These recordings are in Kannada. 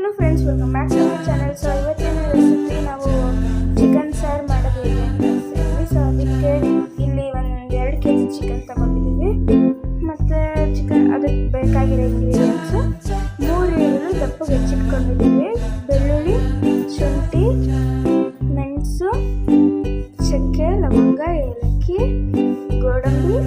Hello friends, welcome back to my channel. So ಇವತ್ತಿನ ರೆಸಿಪಿ ನಾವು ಚಿಕನ್ ಸಾರು ಮಾಡೋದು ಹೇಗೆ ಅಂತ ಹೇಳ್ತೀವಿ. ಸೊ ಅದಕ್ಕೆ ಇಲ್ಲಿ 1-2 kg ಚಿಕನ್ ತೊಗೊಂಡಿದ್ದೀವಿ. ಮತ್ತು ಅದಕ್ಕೆ ಬೇಕಾಗಿರೋ ಇಂಗ್ರೀಡಿಯೆಂಟ್ಸು 3 ಈರುಳ್ಳಿ ದಪ್ಪಗೆ ಹೆಚ್ಚಿಟ್ಕೊಂಡಿದ್ದೀವಿ, ಬೆಳ್ಳುಳ್ಳಿ, ಶುಂಠಿ, ಮೆಣಸು, ಚಕ್ಕೆ, ಲವಂಗ, ಏಲಕ್ಕಿ, ಗೋಡಂಬಿ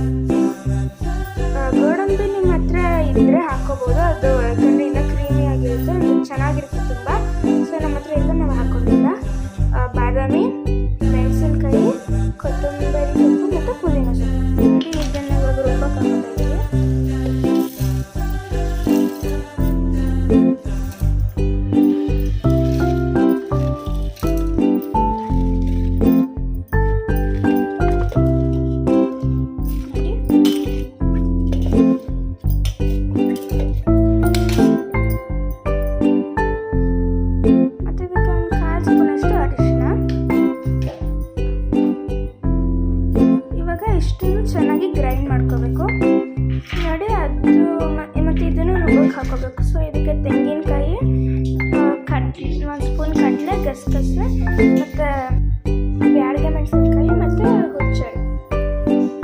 ನಿಮ್ಮ ಹತ್ರ ಇದ್ದರೆ ಹಾಕೋಬೋದು. ಅದು ಯಾಕಂದರೆ ಇನ್ನೂ ಕ್ರೀಮಿ ಆಗಿರುತ್ತೆ, ಚೆನ್ನಾಗಿರುತ್ತೆ ತುಂಬ. ಸೊ ನಮ್ಮ ಹತ್ರ ಇಲ್ಲ, ನಾವು ಹಾಕೋದಿಲ್ಲ. ಬಾದಾಮಿ, ಮೆಣಸಿನ್ಕಾಯಿ, ಕೊತ್ತಂಬರಿ ಸೊಪ್ಪು ಮತ್ತು ಪುದೀನ ಸೊಪ್ಪು. ಇದನ್ನು ಇವಾಗ ರುಬ್ಬಕ್ಕೆ ಹಾಕೋತಾ ಇದ್ದೀವಿ. ಇಷ್ಟನ್ನು ಚೆನ್ನಾಗಿ ಗ್ರೈಂಡ್ ಮಾಡ್ಕೋಬೇಕು ನೋಡಿ. ಅದು ಮತ್ತು ಇದನ್ನು ರುಬ್ಬಕ್ಕೆ ಹಾಕೋಬೇಕು. ಸೊ ಇದಕ್ಕೆ ತೆಂಗಿನಕಾಯಿ, 1 ಸ್ಪೂನ್ ಕಡಲೆ, ಗಸಗಸೆ ಮತ್ತು ಬ್ಯಾಡಗೆ ಮೆಣಸಿನ್ಕಾಯಿ ಮತ್ತು ಹುಚ್ಚೆಳ್ಳು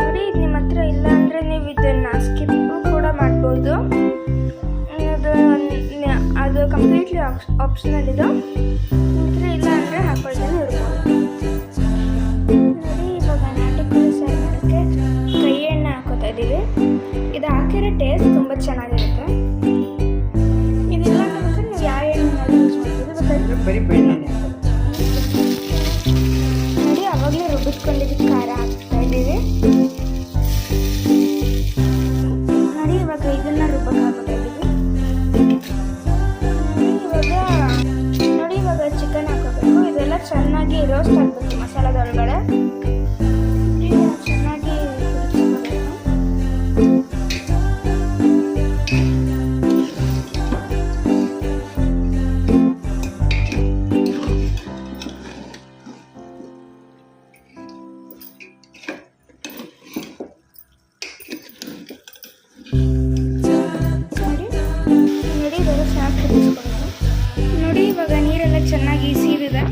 ನೋಡಿ. ಇದು ನಿಮ್ಮ ಹತ್ರ ಇಲ್ಲ ಅಂದರೆ ನೀವು ಇದನ್ನು ಸ್ಕಿಪ್ ಕೂಡ ಮಾಡ್ಬೋದು. ಅದು ಕಂಪ್ಲೀಟ್ಲಿ ಆಪ್ಷನಲ್ ಇದು. ನಿಮ್ಮ ಹತ್ರ ಇಲ್ಲ ಅಂದರೆ ಹಾಕೊಳ್ದೇನೆ ಇರ್ಬೋದು. ಇದು ಹಾಕಿರೋ ಟೇಸ್ಟ್ ತುಂಬ ಚೆನ್ನಾಗಿರುತ್ತೆ. ಇದೆಲ್ಲ ಬೇಕಾದ್ರೆ ನೀವು ಯಾವ ಎಣ್ಣೆನಾದ್ರೂ ಯೂಸ್ ಮಾಡ್ಬೋದು. ನೋಡಿ, ಅವಾಗಲೇ ರುಬ್ಬಿಸ್ಕೊಂಡಿದ್ದು ಖಾರ ಹಾಕ್ತಾ ಇದ್ದೀವಿ ನೋಡಿ. ಇವಾಗ ಇದನ್ನು ರುಬ್ಬಕ್ಕೆ ಹಾಕೋತಾ ಇದ್ದೀವಿ ನೋಡಿ. ಇವಾಗ ಚಿಕನ್ ಹಾಕೋಬೇಕು. ಇದೆಲ್ಲ ಚೆನ್ನಾಗಿ ರೋಸ್ಟ್ ಆಗಬೇಕು ಮಸಾಲದೊಳಗಡೆ. ಚೆನ್ನಾಗಿ ನೋಡಿ, ಇವಾಗ ನೀರೆಲ್ಲ ಚೆನ್ನಾಗಿ ಸೀದಿದೆ.